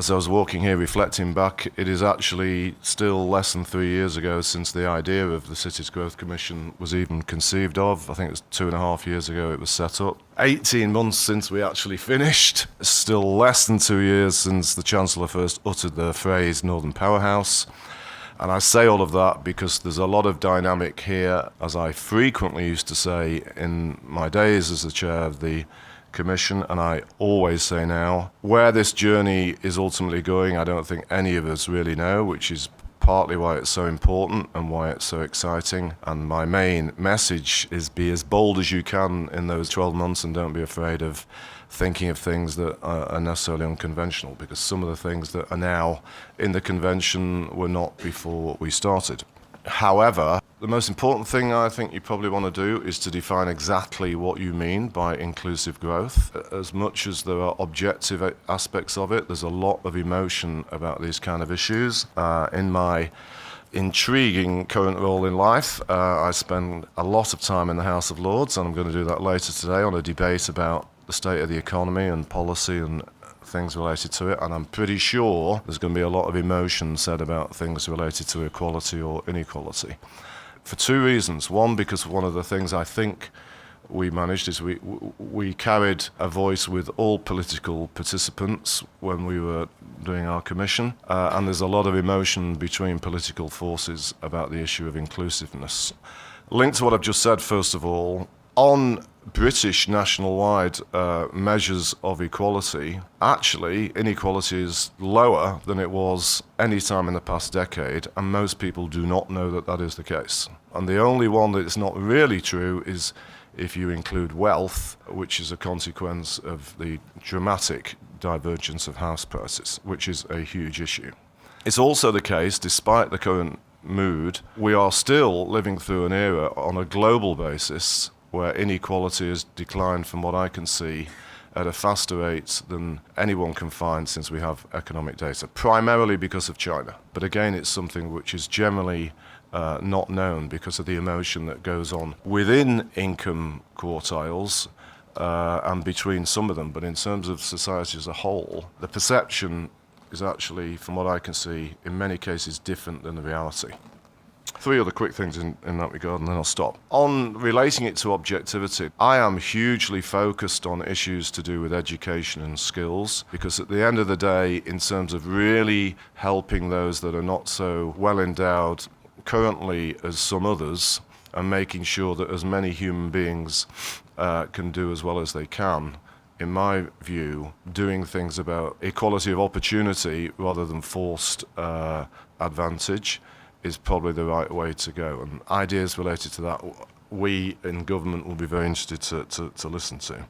As I was walking here reflecting back, it is actually still less than 3 years ago since the idea of the Cities Growth Commission was even conceived of. I think it was 2.5 years ago it was set up. 18 months since we actually finished. Still less than 2 years since the Chancellor first uttered the phrase Northern Powerhouse. And I say all of that because there's a lot of dynamic here, as I frequently used to say in my days as the chair of the Commission, and I always say now, where this journey is ultimately going, I don't think any of us really know, which is partly why it's so important and why it's so exciting. And my main message is be as bold as you can in those 12 months and don't be afraid of thinking of things that are necessarily unconventional, because some of the things that are now in the convention were not before we started. However, the most important thing I think you probably want to do is to define exactly what you mean by inclusive growth. As much as there are objective aspects of it, there's a lot of emotion about these kind of issues. In my intriguing current role in life, I spend a lot of time in the House of Lords, and I'm going to do that later today on a debate about the state of the economy and policy and things related to it, and I'm pretty sure there's going to be a lot of emotion said about things related to equality or inequality. For two reasons. One, because one of the things I think we managed is we carried a voice with all political participants when we were doing our commission, and there's a lot of emotion between political forces about the issue of inclusiveness. Linked to what I've just said, first of all, on British national-wide measures of equality, actually inequality is lower than it was any time in the past decade, and most people do not know that that is the case. And the only one that is not really true is if you include wealth, which is a consequence of the dramatic divergence of house prices, which is a huge issue. It's also the case, despite the current mood, we are still living through an era on a global basis where inequality has declined, from what I can see, at a faster rate than anyone can find since we have economic data, primarily because of China. But again, it's something which is generally not known because of the emotion that goes on within income quartiles and between some of them. But in terms of society as a whole, the perception is actually, from what I can see, in many cases different than the reality. Three other quick things in that regard, and then I'll stop. On relating it to objectivity, I am hugely focused on issues to do with education and skills, because at the end of the day, in terms of really helping those that are not so well endowed currently as some others, and making sure that as many human beings can do as well as they can, in my view, doing things about equality of opportunity rather than forced advantage is probably the right way to go. And ideas related to that, we in government will be very interested to listen to.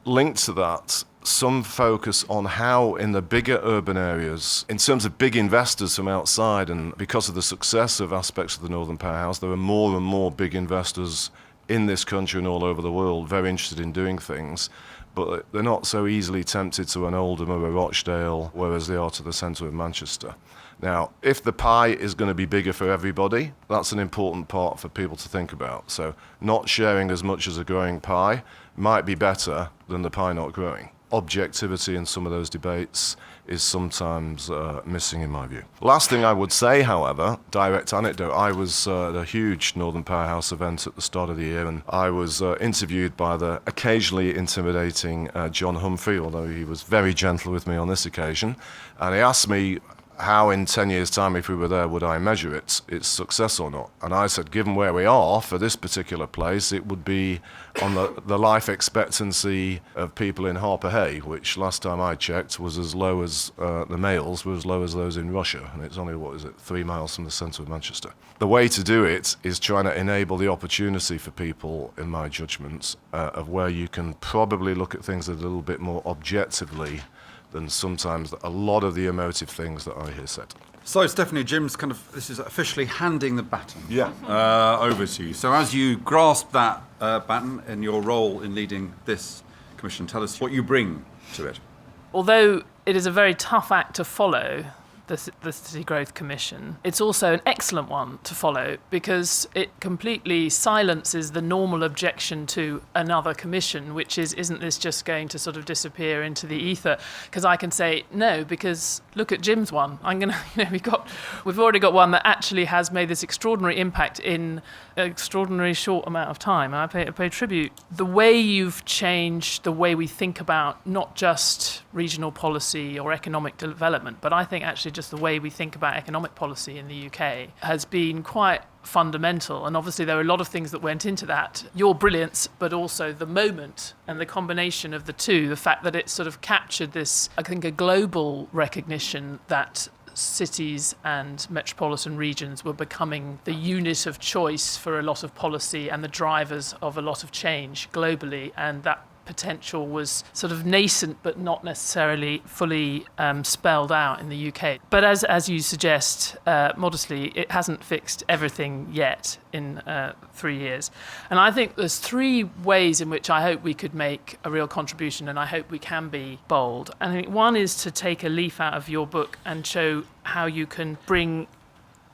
Linked to that, some focus on how in the bigger urban areas, in terms of big investors from outside, and because of the success of aspects of the Northern Powerhouse, there are more and more big investors in this country and all over the world very interested in doing things, but they're not so easily tempted to an Oldham or a Rochdale, whereas they are to the centre of Manchester. Now, if the pie is going to be bigger for everybody, that's an important part for people to think about. So not sharing as much as a growing pie might be better than the pie not growing. Objectivity in some of those debates is sometimes missing in my view. Last thing I would say, however, direct anecdote, I was at a huge Northern Powerhouse event at the start of the year, and I was interviewed by the occasionally intimidating John Humphrey, although he was very gentle with me on this occasion, and he asked me how in 10 years' time, if we were there, would I measure its success or not? And I said, given where we are for this particular place, it would be on the life expectancy of people in Harper Hay, which last time I checked was as low as the males were as low as those in Russia. And it's only, 3 miles from the centre of Manchester. The way to do it is trying to enable the opportunity for people, in my judgment, of where you can probably look at things a little bit more objectively than sometimes a lot of the emotive things that I hear said. So, Stephanie, Jim's this is officially handing the baton over to you. So as you grasp that baton in your role in leading this commission, tell us what you bring to it. Although it is a very tough act to follow, the City Growth Commission. It's also an excellent one to follow because it completely silences the normal objection to another commission, which is, isn't this just going to sort of disappear into the ether? Because I can say no, because look at Jim's one. We've already got one that actually has made this extraordinary impact in an extraordinarily short amount of time. I pay tribute. The way you've changed the way we think about not just regional policy or economic development, but I think actually just the way we think about economic policy in the UK has been quite fundamental. And obviously there are a lot of things that went into that. Your brilliance, but also the moment and the combination of the two, the fact that it sort of captured this, I think, a global recognition that cities and metropolitan regions were becoming the unit of choice for a lot of policy and the drivers of a lot of change globally, and that potential was sort of nascent but not necessarily fully spelled out in the UK. But as you suggest, modestly, it hasn't fixed everything yet in 3 years. And I think there's 3 ways in which I hope we could make a real contribution, and I hope we can be bold. And I think one is to take a leaf out of your book and show how you can bring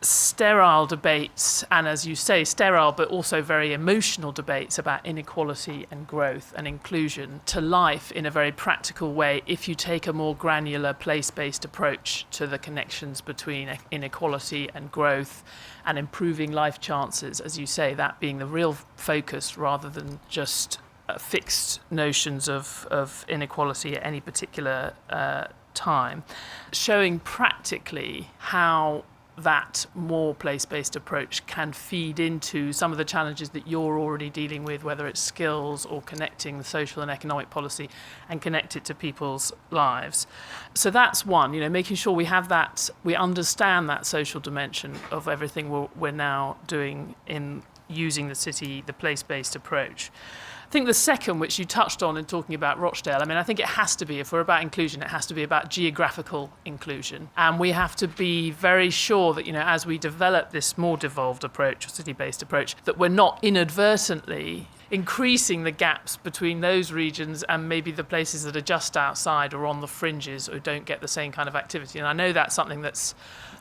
sterile debates, and as you say, sterile but also very emotional debates about inequality and growth and inclusion to life in a very practical way if you take a more granular place-based approach to the connections between inequality and growth and improving life chances, as you say, that being the real focus rather than just fixed notions of inequality at any particular time. Showing practically how that more place-based approach can feed into some of the challenges that you're already dealing with, whether it's skills or connecting the social and economic policy and connect it to people's lives. So that's one, making sure we have that, we understand that social dimension of everything we're now doing in using the place-based approach. I think the second, which you touched on in talking about Rochdale, I think it has to be, if we're about inclusion, it has to be about geographical inclusion. And we have to be very sure that, as we develop this more devolved approach, or city-based approach, that we're not inadvertently increasing the gaps between those regions and maybe the places that are just outside or on the fringes or don't get the same kind of activity. And I know that's something that's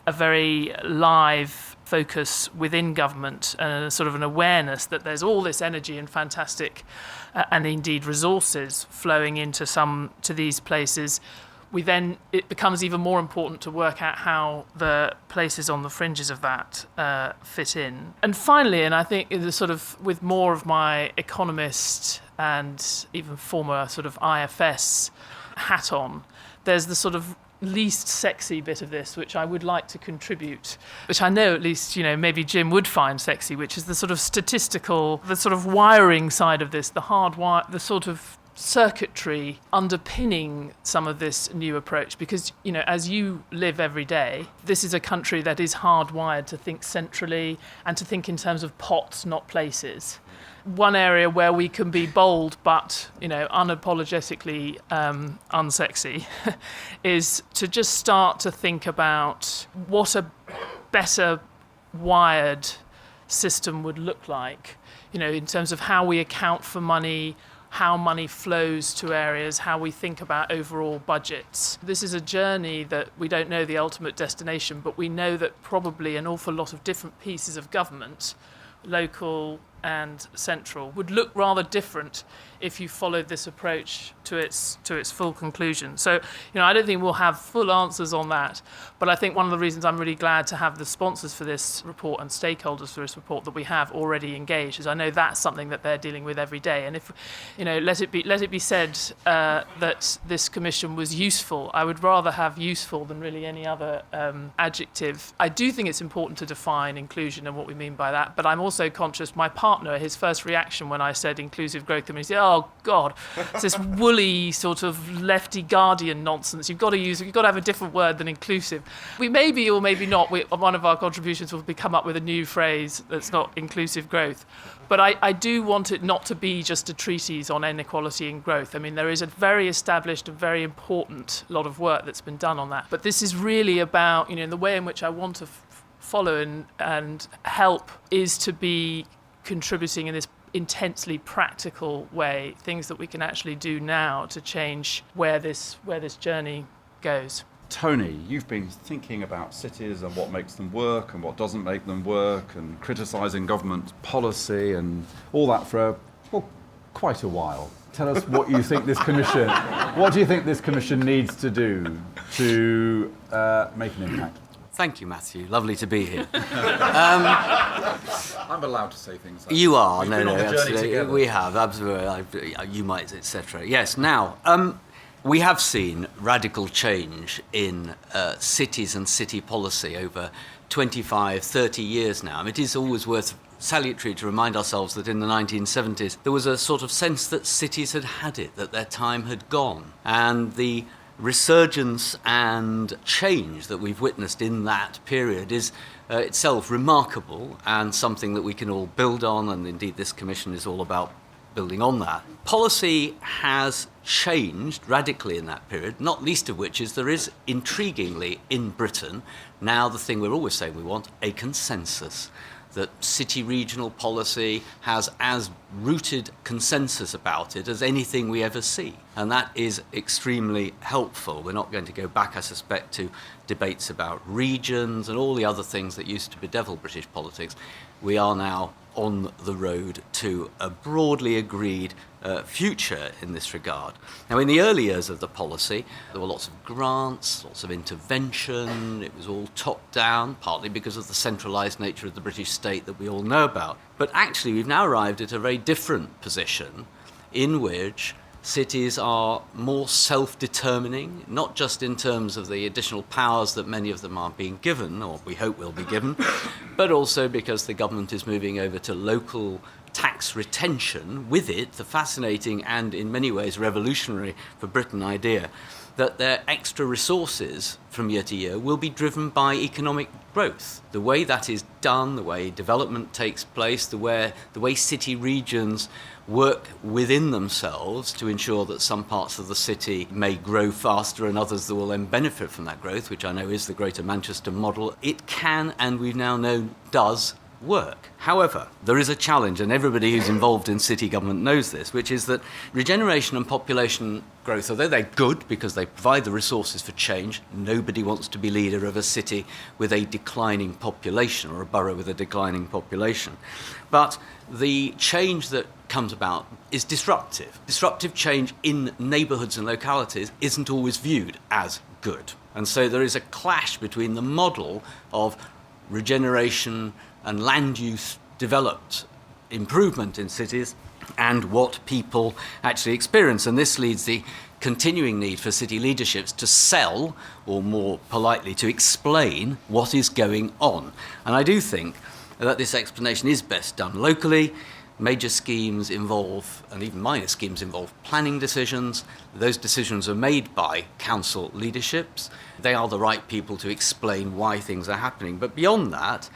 a very live focus within government, sort of an awareness that there's all this energy and fantastic and indeed resources flowing into these places. It becomes even more important to work out how the places on the fringes of that fit in. And finally, and I think with more of my economist and even former sort of IFS hat on, there's the sort of least sexy bit of this, which I would like to contribute, which I know at least, maybe Jim would find sexy, which is the sort of statistical, the sort of wiring side of this, the sort of circuitry underpinning some of this new approach. Because, as you live every day, this is a country that is hardwired to think centrally and to think in terms of pots, not places. One area where we can be bold but, unapologetically unsexy is to just start to think about what a better wired system would look like, in terms of how we account for money, how money flows to areas, how we think about overall budgets. This is a journey that we don't know the ultimate destination, but we know that probably an awful lot of different pieces of government, local and central, would look rather different if you followed this approach to its full conclusion. So, I don't think we'll have full answers on that, but I think one of the reasons I'm really glad to have the sponsors for this report and stakeholders for this report that we have already engaged is I know that's something that they're dealing with every day. And if, let it be said that this commission was useful. I would rather have useful than really any other adjective. I do think it's important to define inclusion and what we mean by that, but I'm also conscious, my partner, his first reaction when I said inclusive growth, he said, oh God, it's this woolly sort of lefty Guardian nonsense. You've got to have a different word than inclusive. We maybe or maybe not, one of our contributions will be come up with a new phrase that's not inclusive growth. But I do want it not to be just a treatise on inequality and growth. There is a very established and very important lot of work that's been done on that. But this is really about, the way in which I want to follow and help is to be contributing in this intensely practical way, things that we can actually do now to change where this journey goes. Tony, you've been thinking about cities and what makes them work and what doesn't make them work, and criticising government policy and all that for quite a while. Tell us what you think this commission. What do you think this commission needs to do to make an impact? Thank you, Matthew. Lovely to be here. I'm allowed to say things. Like You are. We've No, been on the journey absolutely. together. We have, absolutely. You might, etc. Yes. Now, we have seen radical change in cities and city policy over 25, 30 years now. I mean, it is always worth salutary to remind ourselves that in the 1970s there was a sort of sense that cities had it, that their time had gone. And the resurgence and change that we've witnessed in that period is itself remarkable and something that we can all build on, and indeed this commission is all about building on that. Policy has changed radically in that period, not least of which is there is, intriguingly, in Britain, now the thing we're always saying we want, a consensus. That city regional policy has as rooted consensus about it as anything we ever see. And that is extremely helpful. We're not going to go back, I suspect, to debates about regions and all the other things that used to bedevil British politics. We are now on the road to a broadly agreed future in this regard. Now, in the early years of the policy, there were lots of grants, lots of intervention. It was all top-down, partly because of the centralised nature of the British state that we all know about. But actually, we've now arrived at a very different position in which cities are more self-determining, not just in terms of the additional powers that many of them are being given, or we hope will be given, but also because the government is moving over to local tax retention. With it, the fascinating and in many ways revolutionary for Britain idea that their extra resources from year to year will be driven by economic growth. The way that is done, the way development takes place, the way city regions work within themselves to ensure that some parts of the city may grow faster and others that will then benefit from that growth, which I know is the Greater Manchester model, it can, and we now know does, work. However, there is a challenge, and everybody who's involved in city government knows this, which is that regeneration and population growth, although they're good because they provide the resources for change, nobody wants to be leader of a city with a declining population or a borough with a declining population. But the change that comes about is disruptive. Disruptive change in neighbourhoods and localities isn't always viewed as good. And so there is a clash between the model of regeneration and land use developed improvement in cities and what people actually experience. And this leads the continuing need for city leaderships to sell, or more politely, to explain what is going on. And I do think that this explanation is best done locally. Major schemes involve, and even minor schemes involve, planning decisions. Those decisions are made by council leaderships. They are the right people to explain why things are happening. But beyond that,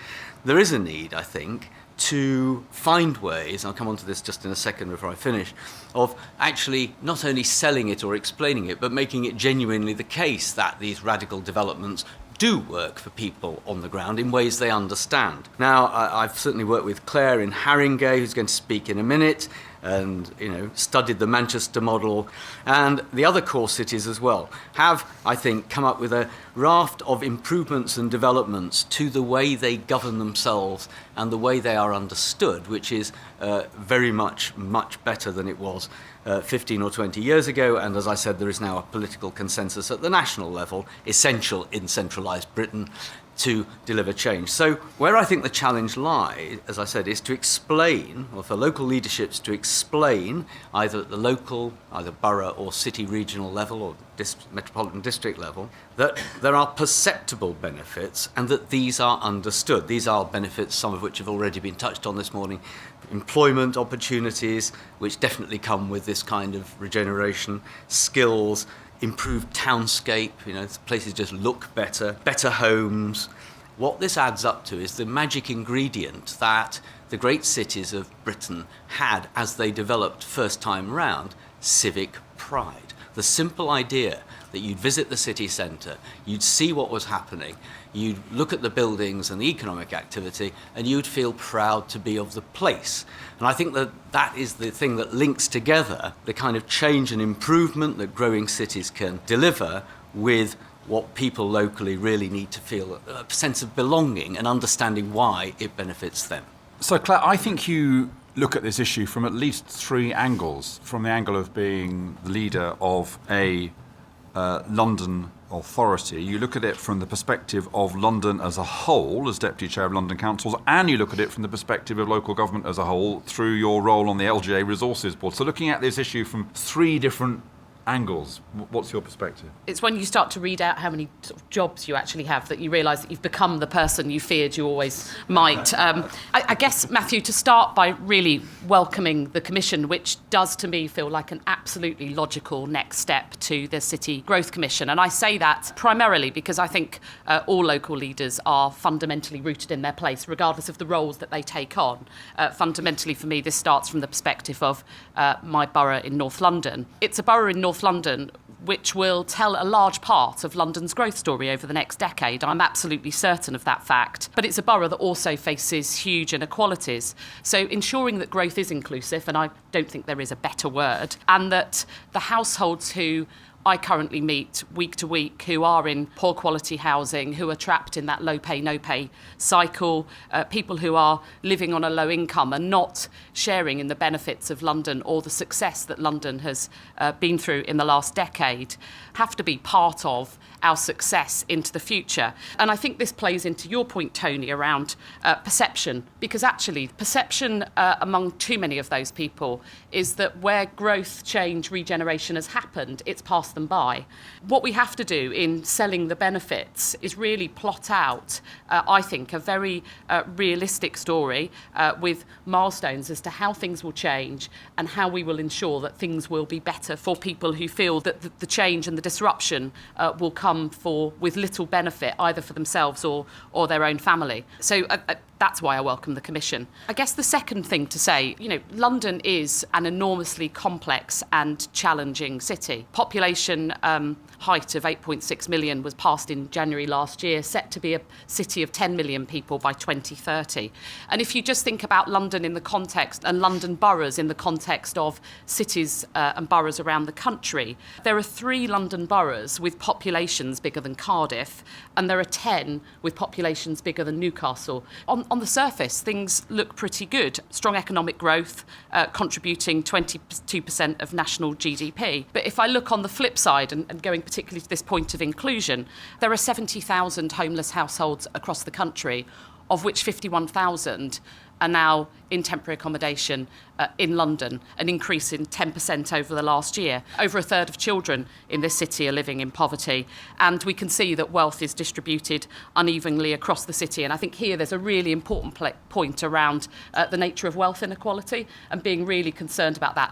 there is a need, I think, to find ways, I'll come on to this just in a second before I finish, of actually not only selling it or explaining it, but making it genuinely the case that these radical developments do work for people on the ground in ways they understand. Now, I've certainly worked with Claire in Haringey, who's going to speak in a minute, and studied the Manchester model, and the other core cities as well have, I think, come up with a raft of improvements and developments to the way they govern themselves and the way they are understood, which is very much better than it was 15 or 20 years ago. And as I said, there is now a political consensus at the national level, essential in centralised Britain, to deliver change. So where I think the challenge lies, as I said, is to explain, or for local leaderships to explain, either at the local, either borough or city regional level or metropolitan district level, that there are perceptible benefits and that these are understood. These are benefits, some of which have already been touched on this morning, employment opportunities, which definitely come with this kind of regeneration, skills, improved townscape, places just look better, better homes. What this adds up to is the magic ingredient that the great cities of Britain had as they developed first time round, civic pride. The simple idea that you'd visit the city centre, you'd see what was happening, you'd look at the buildings and the economic activity, and you'd feel proud to be of the place. And I think that is the thing that links together the kind of change and improvement that growing cities can deliver with what people locally really need to feel a sense of belonging and understanding why it benefits them. So, Claire, I think you look at this issue from at least three angles. From the angle of being the leader of a London authority, you look at it from the perspective of London as a whole, as Deputy Chair of London Councils, and you look at it from the perspective of local government as a whole through your role on the LGA Resources Board. So looking at this issue from three different angles, what's your perspective? It's when you start to read out how many sort of jobs you actually have that you realise that you've become the person you feared you always might. I guess, Matthew, to start by really welcoming the Commission, which does to me feel like an absolutely logical next step to the City Growth Commission. And I say that primarily because I think all local leaders are fundamentally rooted in their place, regardless of the roles that they take on. Fundamentally, for me, this starts from the perspective of my borough in North London. It's a borough in North London which will tell a large part of London's growth story over the next decade. I'm absolutely certain of that fact. But it's a borough that also faces huge inequalities. So ensuring that growth is inclusive, and I don't think there is a better word, and that the households who I currently meet week to week who are in poor quality housing, who are trapped in that low pay, no pay cycle, people who are living on a low income and not sharing in the benefits of London or the success that London has been through in the last decade, have to be part of our success into the future. And I think this plays into your point, Tony, around perception, because actually perception among too many of those people is that where growth, change, regeneration has happened, it's passed them by. What we have to do in selling the benefits is really plot out, I think, a very realistic story with milestones as to how things will change and how we will ensure that things will be better for people who feel that the change and the disruption will come with little benefit either for themselves or their own family. So that's why I welcome the Commission. I guess the second thing to say, London is an enormously complex and challenging city. Population height of 8.6 million was passed in January last year, set to be a city of 10 million people by 2030. And if you just think about London in the context, and London boroughs in the context of cities and boroughs around the country, there are 3 London boroughs with populations bigger than Cardiff, and there are 10 with populations bigger than Newcastle. On the surface, things look pretty good. Strong economic growth, contributing 22% of national GDP. But if I look on the flip side, and going particularly to this point of inclusion, there are 70,000 homeless households across the country, of which 51,000 are now in temporary accommodation in London, an increase in 10% over the last year. Over a third of children in this city are living in poverty, and we can see that wealth is distributed unevenly across the city. And I think here there's a really important point around the nature of wealth inequality and being really concerned about that.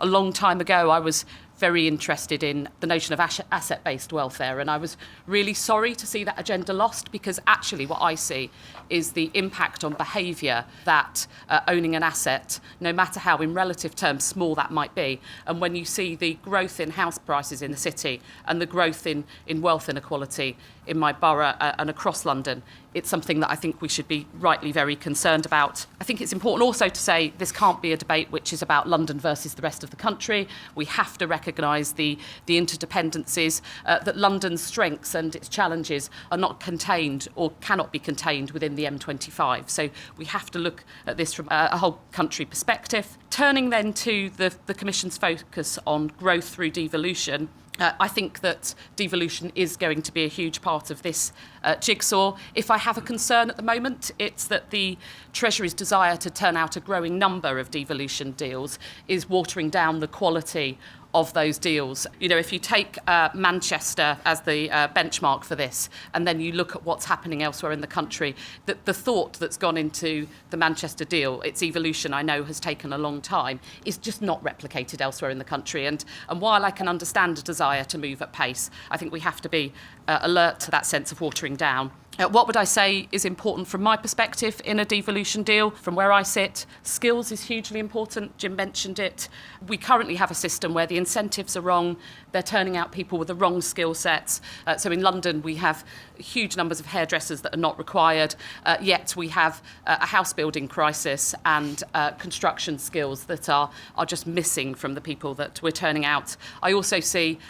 A long time ago, I was very interested in the notion of asset-based welfare, and I was really sorry to see that agenda lost, because actually what I see is the impact on behaviour that owning an asset, no matter how in relative terms small that might be, and when you see the growth in house prices in the city and the growth in wealth inequality in my borough and across London, it's something that I think we should be rightly very concerned about. I think it's important also to say this can't be a debate which is about London versus the rest of the country. We have to recognise the interdependencies, that London's strengths and its challenges are not contained or cannot be contained within the M25. So we have to look at this from a whole country perspective. Turning then to the Commission's focus on growth through devolution, I think that devolution is going to be a huge part of this jigsaw. If I have a concern at the moment, it's that the Treasury's desire to turn out a growing number of devolution deals is watering down the quality of those deals. If you take Manchester as the benchmark for this, and then you look at what's happening elsewhere in the country, the thought that's gone into the Manchester deal, its evolution, I know, has taken a long time, is just not replicated elsewhere in the country. And while I can understand a desire to move at pace, I think we have to be alert to that sense of watering down. What would I say is important from my perspective in a devolution deal? From where I sit, skills is hugely important. Jim mentioned it. We currently have a system where the incentives are wrong. They're turning out people with the wrong skill sets. So in London, we have huge numbers of hairdressers that are not required, yet we have a house building crisis and construction skills that are just missing from the people that we're turning out. I also see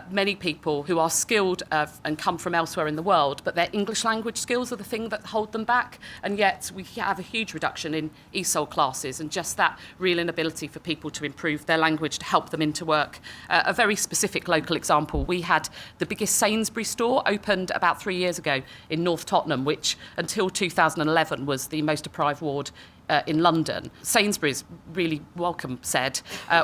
many people who are skilled and come from elsewhere in the world, but their English language skills are the thing that hold them back, and yet we have a huge reduction in ESOL classes and just that real inability for people to improve their language to help them into work. A very specific local example, we had the biggest Sainsbury's store opened about 3 years ago in North Tottenham, which until 2011 was the most deprived ward in London. Sainsbury's, really welcome, said,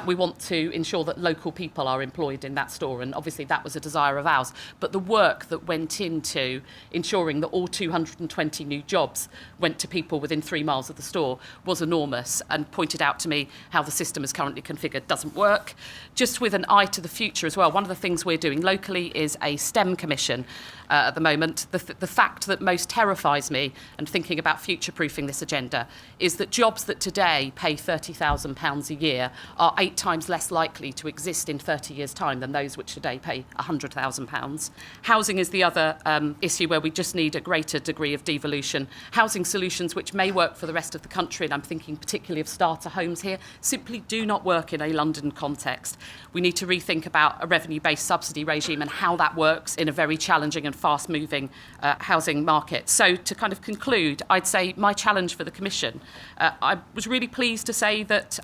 we want to ensure that local people are employed in that store, and obviously that was a desire of ours. But the work that went into ensuring that all 220 new jobs went to people within 3 miles of the store was enormous, and pointed out to me how the system is currently configured doesn't work. Just with an eye to the future as well, one of the things we're doing locally is a STEM commission at the moment. The fact that most terrifies me, and thinking about future-proofing this agenda, is that jobs that today pay £30,000 a year are 8 times less likely to exist in 30 years' time than those which today pay £100,000. Housing is the other issue where we just need a greater degree of devolution. Housing solutions which may work for the rest of the country, and I'm thinking particularly of starter homes here, simply do not work in a London context. We need to rethink about a revenue-based subsidy regime and how that works in a very challenging and fast-moving housing market. So to kind of conclude, I'd say my challenge for the Commission, I was really pleased to say that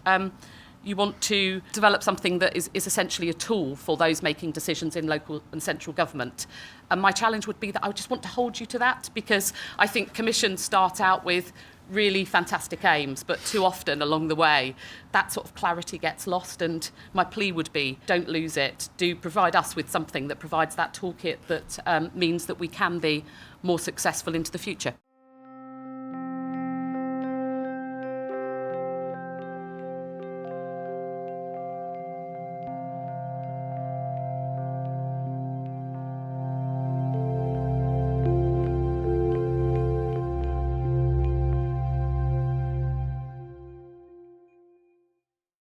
you want to develop something that is essentially a tool for those making decisions in local and central government. And my challenge would be that I just want to hold you to that, because I think commissions start out with really fantastic aims, but too often along the way that sort of clarity gets lost, and my plea would be don't lose it. Do provide us with something that provides that toolkit that means that we can be more successful into the future.